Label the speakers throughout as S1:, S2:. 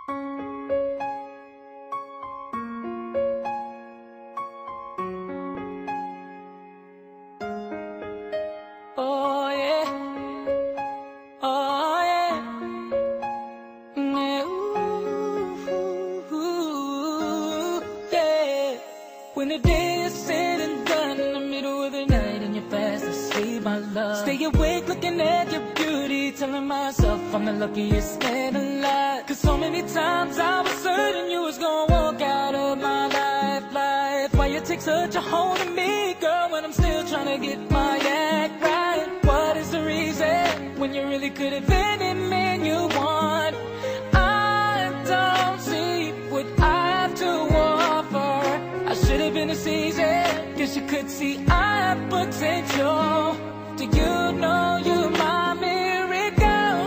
S1: Oh yeah, oh yeah, yeah, ooh, yeah. When the day is said and done, in the middle of the night and you're fast asleep, my love, stay awake looking at your beauty, telling myself I'm the luckiest man alive. 'Cause so many times I was certain you was gonna walk out of my life. Why you take such a hold of me, girl, when I'm still trying to get my act right? What is the reason when you really could have been the man you want? I don't see what I have to offer. I should have been a season, guess you could see I have potential. Do you know you're my miracle?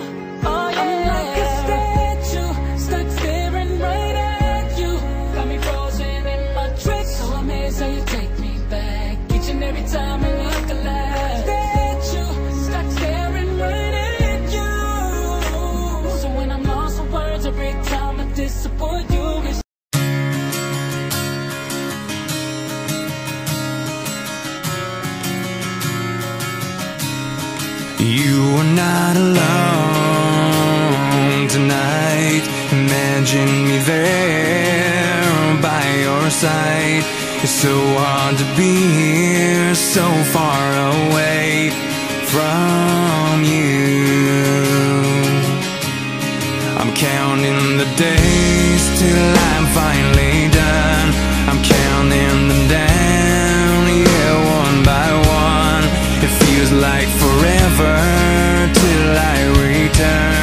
S1: Oh yeah, I'm like a statue, stuck staring right at you. Got me frozen in my tracks, so amazed how you take me back each and every time I look alive. Statue, stuck staring right at you. So when I'm lost for words, every time I disappoint you,
S2: you are not alone tonight. Imagine me there by your side. It's so hard to be here, so far away from you. I'm counting the days till I'm finally done. I'm counting them down, yeah, one by one. It feels like forever till I return.